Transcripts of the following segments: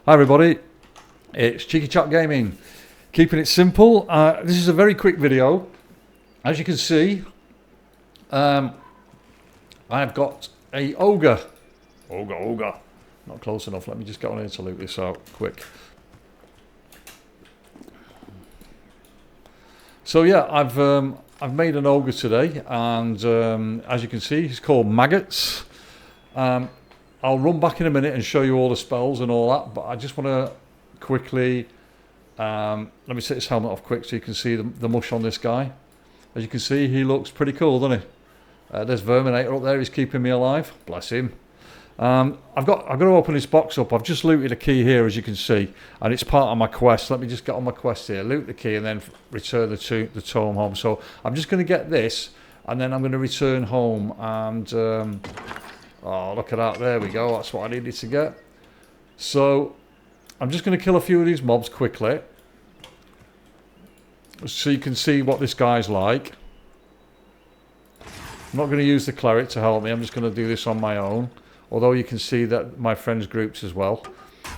Hi everybody, it's Cheeky Chap Gaming, keeping it simple. This is a very quick video. As you can see, I've got a ogre, not close enough, let me just get on here to loot this out quick. So yeah, I've made an ogre today, and as you can see, he's called Maggots. I'll run back in a minute and show you all the spells and all that, but I just want to quickly, let me take this helmet off quick so you can see the mush on this guy. As you can see, he looks pretty cool, doesn't he? There's Verminator up there, he's keeping me alive, bless him. I've got to open this box up. I've just looted a key here, as you can see, and it's part of my quest. Let me just get on my quest here, loot the key and then return the tome home. So I'm just going to get this and then I'm going to return home and oh, look at that, there we go, that's what I needed to get. So I'm just going to kill a few of these mobs quickly so you can see what this guy's like. I'm not going to use the cleric to help me, I'm just going to do this on my own, although you can see that my friends groups as well.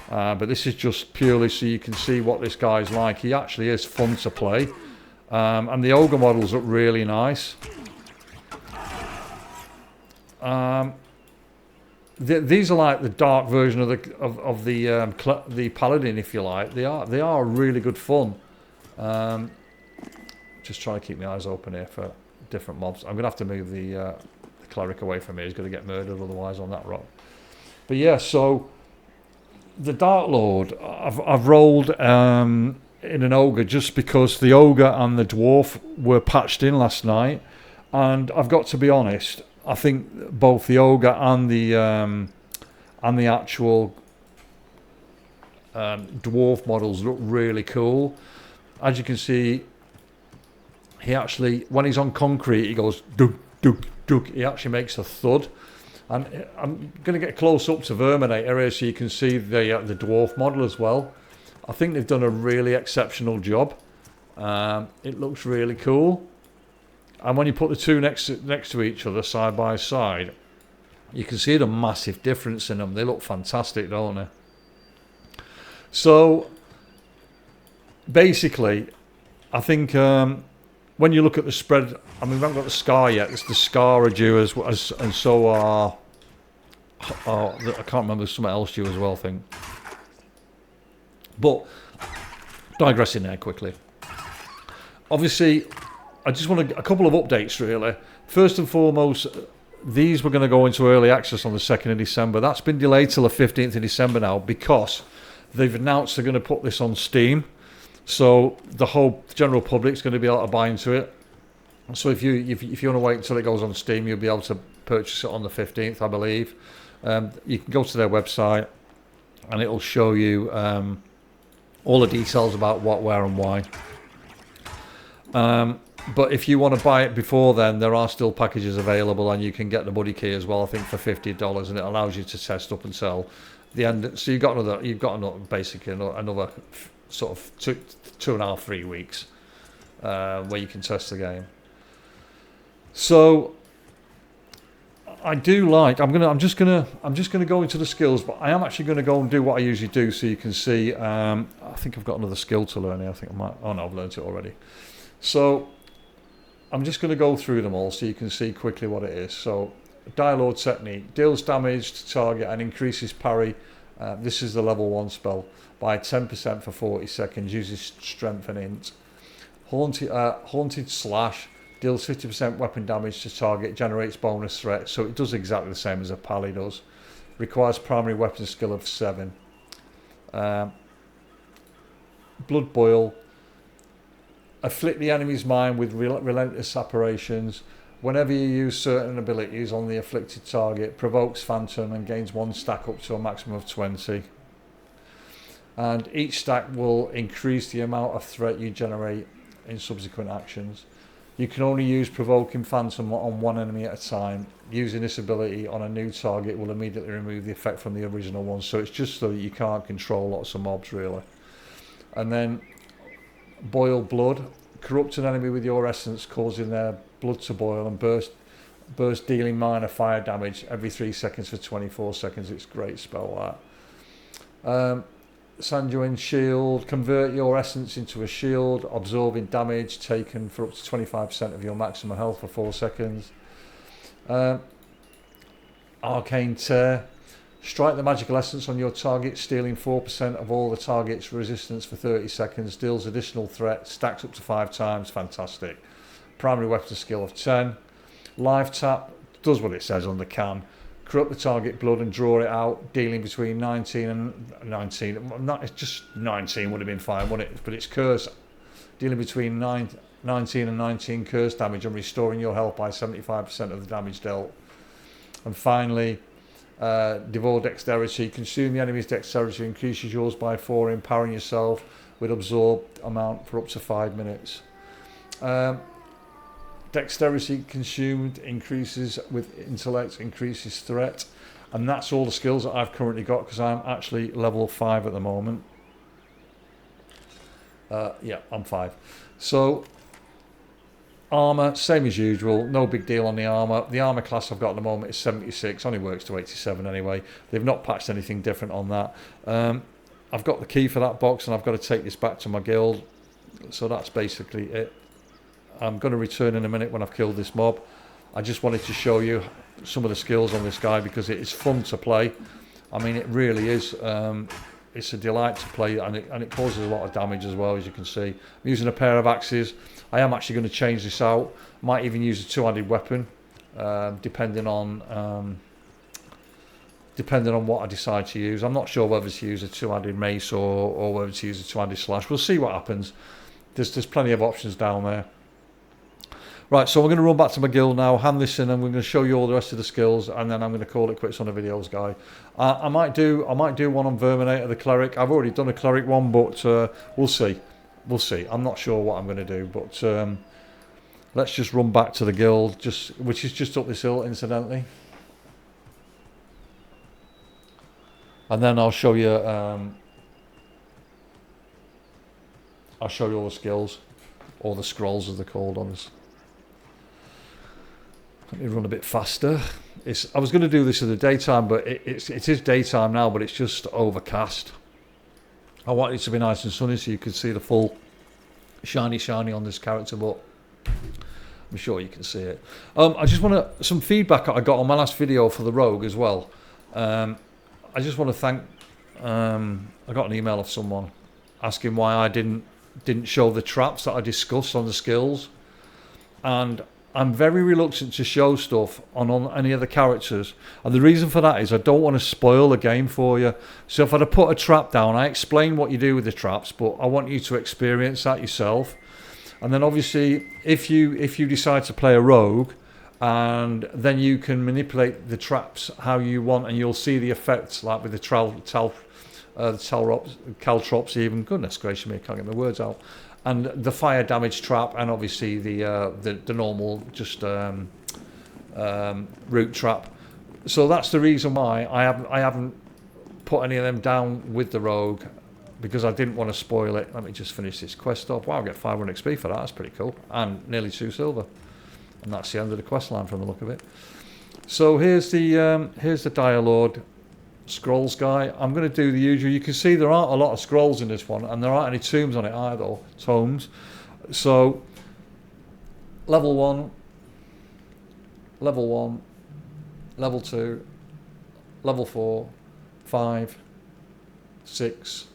But this is just purely so you can see what this guy's like. He actually is fun to play, and the ogre models look really nice. These are like the dark version of the paladin, if you like. They are really good fun. Just trying to keep my eyes open here for different mobs. I'm gonna have to move the cleric away from me. He's gonna get murdered otherwise on that rock. But yeah, so the Dark Lord, I've rolled in an ogre just because the ogre and the dwarf were patched in last night, and I've got to be honest, I think both the ogre and the actual dwarf models look really cool. As you can see, he actually, when he's on concrete, he goes duk duk duk. He actually makes a thud. And I'm going to get close up to Verminator here so you can see the dwarf model as well. I think they've done a really exceptional job. It looks really cool. And when you put the two next to each other, side by side, you can see the massive difference in them. They look fantastic, don't they? So, basically, I think when you look at the spread, I mean, we haven't got the Scar yet. It's the Scar are due and so are, I can't remember, there's something else due as well, I think. But, digressing there quickly. Obviously, I just want a couple of updates really. First and foremost, these were going to go into early access on the 2nd of December. That's been delayed till the 15th of December now because they've announced they're going to put this on Steam. So the whole general public's going to be able to buy into it. So if you want to wait until it goes on Steam, you'll be able to purchase it on the 15th, I believe. You can go to their website and it'll show you all the details about what, where and why. But if you want to buy it before then, there are still packages available, and you can get the buddy key as well, I think for $50, and it allows you to test up until the end. So you've got another basically another sort of 2.5-3 weeks where you can test the game. So I do like. I'm just gonna go into the skills, but I am actually going to go and do what I usually do, so you can see. I think I've got another skill to learn here. I think I might. Oh no, I've learned it already. So I'm just going to go through them all so you can see quickly what it is. So Dark Lord technique deals damage to target and increases parry. This is the level 1 spell by 10% for 40 seconds. Uses strength and int. Haunted slash deals 50% weapon damage to target. Generates bonus threat. So it does exactly the same as a pally does. Requires primary weapon skill of 7. Blood boil. Afflict the enemy's mind with relentless apparitions. Whenever you use certain abilities on the afflicted target, provokes phantom and gains 1 stack up to a maximum of 20. And each stack will increase the amount of threat you generate in subsequent actions. You can only use provoking phantom on one enemy at a time. Using this ability on a new target will immediately remove the effect from the original one. So it's just so that you can't control lots of mobs really. And then boil blood. Corrupt an enemy with your essence, causing their blood to boil and burst, dealing minor fire damage every 3 seconds for 24 seconds. It's a great spell that. Sanguine shield. Convert your essence into a shield, absorbing damage taken for up to 25% of your maximum health for 4 seconds. Arcane Tear. Strike the magical essence on your target, stealing 4% of all the target's resistance for 30 seconds. Deals additional threat, stacks up to 5 times. Fantastic. Primary weapon skill of 10. Live Tap. Does what it says on the can. Corrupt the target blood and draw it out, dealing between 19 and 19. Not, it's just 19 would have been fine, wouldn't it? But it's curse. Dealing between 19 and 19 curse damage and restoring your health by 75% of the damage dealt. And finally, Devour Dexterity. Consume the enemy's dexterity, increases yours by 4, empowering yourself with absorbed amount for up to 5 minutes. Dexterity consumed increases with intellect, increases threat. And that's all the skills that I've currently got, because I'm actually level 5 at the moment. Yeah, I'm 5. So, armour, same as usual, no big deal on the armour. The armour class I've got at the moment is 76, only works to 87 anyway. They've not patched anything different on that. I've got the key for that box, and I've got to take this back to my guild. So that's basically it. I'm going to return in a minute when I've killed this mob. I just wanted to show you some of the skills on this guy because it is fun to play. I mean, it really is. It's a delight to play, and it causes a lot of damage as well, as you can see. I'm using a pair of axes. I am actually going to change this out. Might even use a two-handed weapon, depending on what I decide to use. I'm not sure whether to use a two-handed mace or whether to use a two-handed slash. We'll see what happens. There's plenty of options down there. Right, so we're going to run back to my guild now, hand this in, and we're going to show you all the rest of the skills, and then I'm going to call it quits on the videos, guy. I might do one on Verminator, the cleric. I've already done a cleric one, but we'll see. We'll see. I'm not sure what I'm going to do, but let's just run back to the guild, which is just up this hill, incidentally. And then I'll show you. I'll show you all the skills, or the scrolls as they're called on this. Let me run a bit faster. I was going to do this in the daytime, but it is daytime now, but it's just overcast. I want it to be nice and sunny so you can see the full shiny on this character, but I'm sure you can see it. I just want some feedback I got on my last video for the rogue as well. I just want to thank. I got an email of someone asking why I didn't show the traps that I discussed on the skills, and I'm very reluctant to show stuff on any other characters, and the reason for that is I don't want to spoil the game for you. So if I'd have put a trap down, I explain what you do with the traps, but I want you to experience that yourself. And then obviously if you decide to play a rogue, and then you can manipulate the traps how you want, and you'll see the effects, like with the caltrops even. Goodness gracious me, I can't get my words out. And the fire damage trap, and obviously the normal just root trap. So that's the reason why I haven't put any of them down with the rogue, because I didn't want to spoil it. Let me just finish this quest off. Wow, I get 500 XP for that. That's pretty cool, and nearly 2 silver. And that's the end of the quest line from the look of it. So here's the Dialord scrolls guy. I'm going to do the usual. You can see there aren't a lot of scrolls in this one, and there aren't any tombs on it either. Tomes. So level 1, level 2, level 4, 5, 6.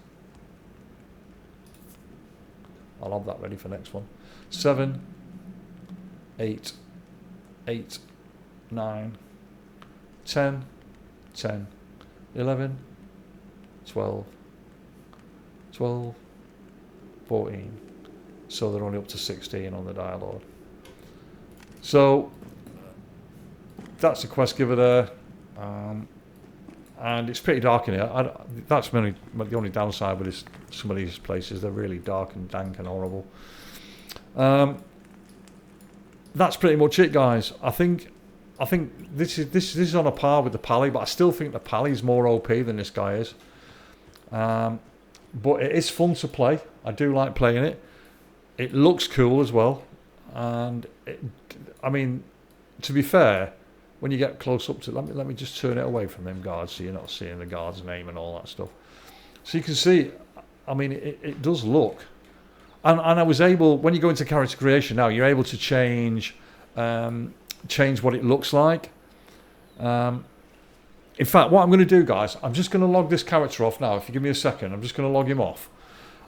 I'll have that ready for next one. 7, 8, 9, 10, 11, 12, 14. So they're only up to 16 on the Dialord. So that's the quest giver there. And it's pretty dark in here. That's the only downside with some of these places. They're really dark and dank and horrible. That's pretty much it, guys. I think this is on a par with the Pally, but I still think the Pally is more OP than this guy is. But it is fun to play. I do like playing it. It looks cool as well, and I mean, to be fair, when you get close up to, let me just turn it away from them guards so you're not seeing the guard's name and all that stuff. So you can see, I mean, it does look. And I was able, when you go into character creation now, you're able to change what it looks like. In fact, what I'm going to do, guys, I'm just going to log this character off now. If you give me a second, I'm just going to log him off.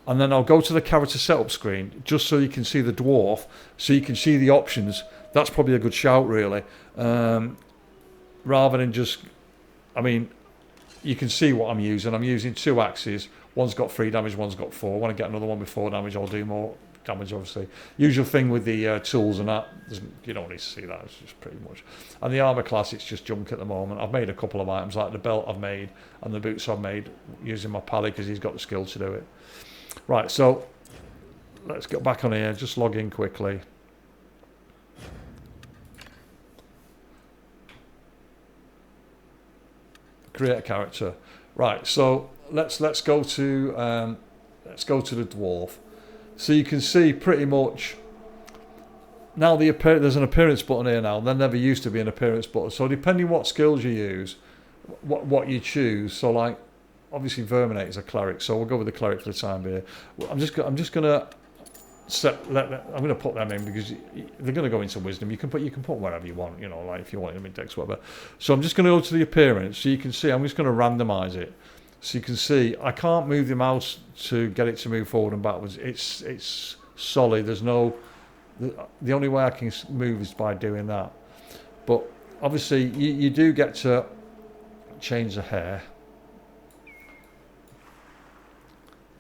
And then I'll go to the character setup screen, just so you can see the dwarf, so you can see the options. That's probably a good shout, really. Rather than just, I mean, you can see what I'm using. I'm using 2 axes. One's got 3 damage, one's got 4. When I get another one with 4 damage, I'll do more damage, obviously. Usual thing with the tools and that, you don't need to see that, it's just pretty much. And the armour class, it's just junk at the moment. I've made a couple of items, like the belt I've made and the boots I've made using my pally, because he's got the skill to do it. Right, so let's get back on here, just log in quickly. Create a character. Right, so let's go to the dwarf. So you can see pretty much now there's an appearance button here now. There never used to be an appearance button. So depending what skills you use, what you choose. So like obviously Verminate is a cleric, so we'll go with the cleric for the time being. I'm just gonna I'm gonna put them in because they're gonna go into wisdom. You can put whatever you want, you know, like if you want them in dex, whatever. So I'm just gonna go to the appearance, so you can see. I'm just gonna randomize it, so you can see. I can't move the mouse to get it to move forward and backwards. It's solid. There's no. The only way I can move is by doing that. But obviously you do get to change the hair.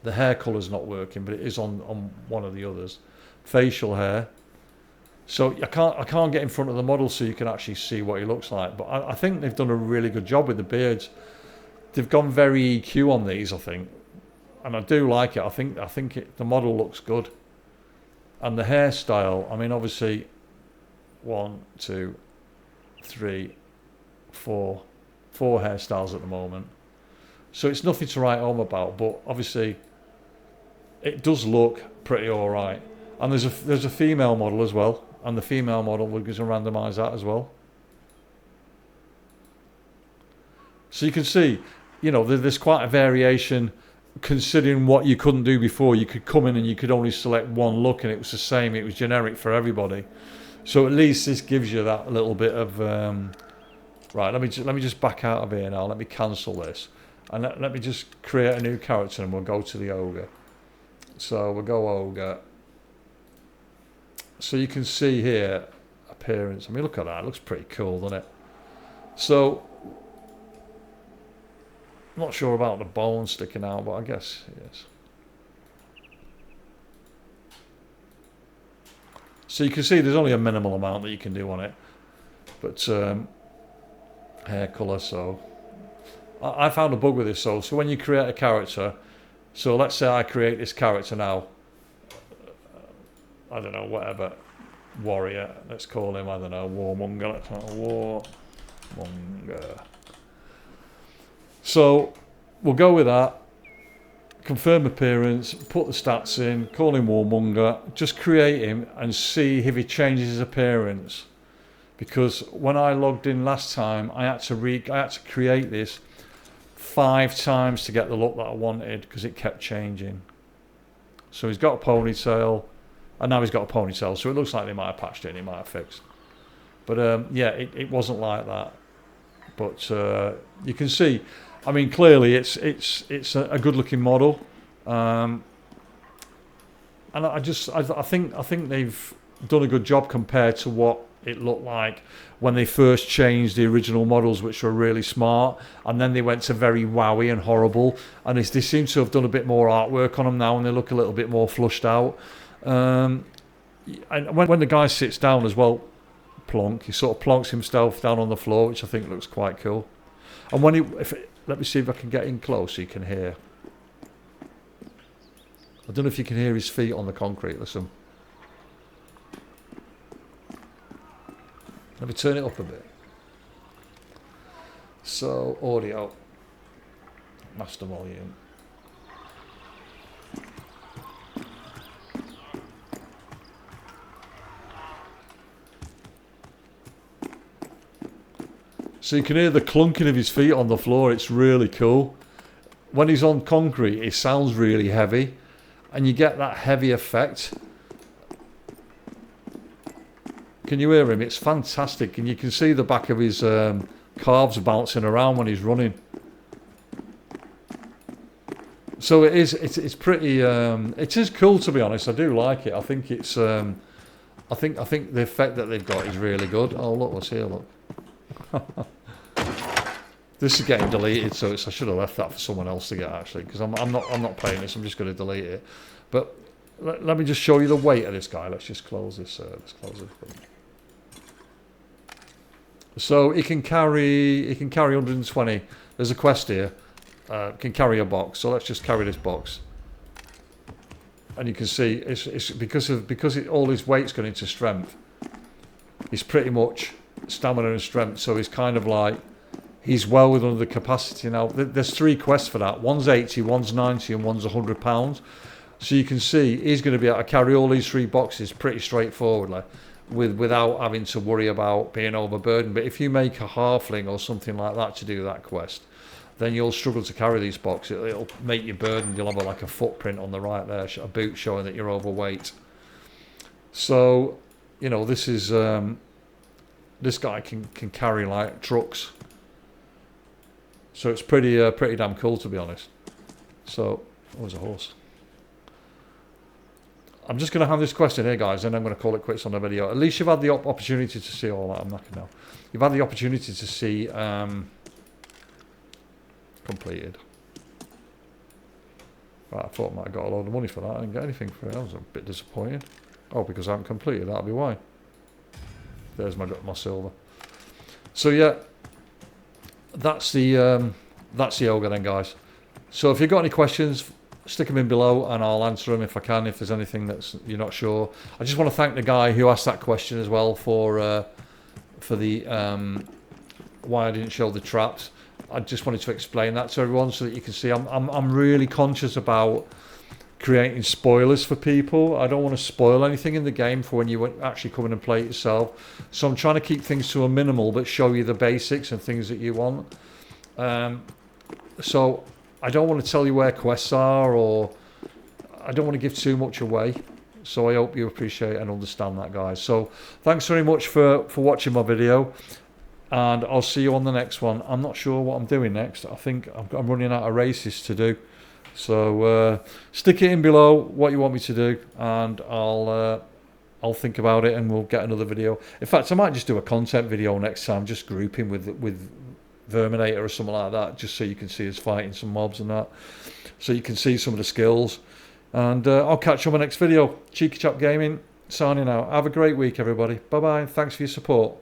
The hair colour's not working, but it is on one of the others. Facial hair. So I can't get in front of the model so you can actually see what he looks like. But I think they've done a really good job with the beards. They've gone very EQ on these, I think, and I do like it. I think the model looks good, and the hairstyle. I mean, obviously, 1, 2, 3, 4 hairstyles at the moment. So it's nothing to write home about, but obviously it does look pretty all right. And there's a female model as well, and the female model, we're going to randomise that as well. So you can see, you know, there's quite a variation considering what you couldn't do before. You could come in and you could only select one look and it was the same, it was generic for everybody. So at least this gives you that little bit of right, let me just back out of here now. Let me cancel this. And let me just create a new character and we'll go to the ogre. So we'll go ogre. So you can see here, appearance. I mean, look at that. It looks pretty cool, doesn't it? So, I'm not sure about the bone sticking out, but I guess yes. So you can see there's only a minimal amount that you can do on it. But hair colour, so... I found a bug with this, so when you create a character, so let's say I create this character now, I don't know, whatever, warrior, let's call him, I don't know, warmonger, warmonger. So we'll go with that, confirm appearance, put the stats in, call him warmonger, just create him and see if he changes his appearance. Because when I logged in last time, I had to create this 5 times to get the look that I wanted because it kept changing. So he's got a ponytail, and now he's got a ponytail, so it looks like they might have patched it and it might have fixed. But yeah, it wasn't like that. But you can see, I mean, clearly it's a good looking model, and I think they've done a good job compared to what it looked like when they first changed the original models, which were really smart, and then they went to very wowy and horrible, and they seem to have done a bit more artwork on them now and they look a little bit more flushed out. And when the guy sits down as well, plonk, he sort of plonks himself down on the floor, which I think looks quite cool. And when let me see if I can get in close so you can hear. I don't know if you can hear his feet on the concrete. Listen. Let me turn it up a bit. So, audio. Master volume. So you can hear the clunking of his feet on the floor. It's really cool. when he's on concrete, it sounds really heavy, and you get that heavy effect. Can you hear him? It's fantastic, and you can see the back of his calves bouncing around when he's running. So it's pretty. It is cool, to be honest. I do like it. I think it's. I think the effect that they've got is really good. Oh look, what's here? Look. This is getting deleted, so I should have left that for someone else to get, actually, because I'm not playing this. I'm just going to delete it. But let me just show you the weight of this guy. Let's just close this. Let's close it. So it can carry 120. There's a quest here. It can carry a box. So let's just carry this box. And you can see it's because all his weight's going into strength. He's pretty much stamina and strength. So he's kind of like, he's well within the capacity now. There's 3 quests for that. One's 80, one's 90, and one's £100. So you can see he's going to be able to carry all these 3 boxes pretty straightforwardly, without having to worry about being overburdened. But if you make a halfling or something like that to do that quest, then you'll struggle to carry these boxes. It'll make you burdened. You'll have like a footprint on the right there, a boot showing that you're overweight. So, you know, this is this guy can carry like trucks. So it's pretty damn cool, to be honest. So, oh, there's a horse. I'm just going to have this question here, guys, and I'm going to call it quits on the video. At least you've had the opportunity to see all that. I'm knackered now. You've had the opportunity to see completed. Right, I thought I might have got a load of money for that. I didn't get anything for it. That was a bit disappointing. Oh, because I haven't completed. That'll be why. There's my silver. So yeah, that's the ogre then, guys. So if you've got any questions, stick them in below and I'll answer them if I can, if there's anything that's you're not sure. I just want to thank the guy who asked that question as well for the why I didn't show the traps. I just wanted to explain that to everyone so that you can see I'm really conscious about creating spoilers for people. I don't want to spoil anything in the game for when you actually come in and play it yourself. So I'm trying to keep things to a minimal but show you the basics and things that you want. So I don't want to tell you where quests are, or I don't want to give too much away. So I hope you appreciate and understand that, guys. So thanks very much for watching my video, and I'll see you on the next one. I'm not sure what I'm doing next. I think I'm running out of races to do. So stick it in below what you want me to do, and I'll think about it and we'll get another video. In fact, I might just do a content video next time, just grouping with Verminator or something like that, just so you can see us fighting some mobs and that, so you can see some of the skills. And I'll catch you on my next video. Cheeky Chap Gaming signing out. Have a great week, everybody. Bye bye. Thanks for your support.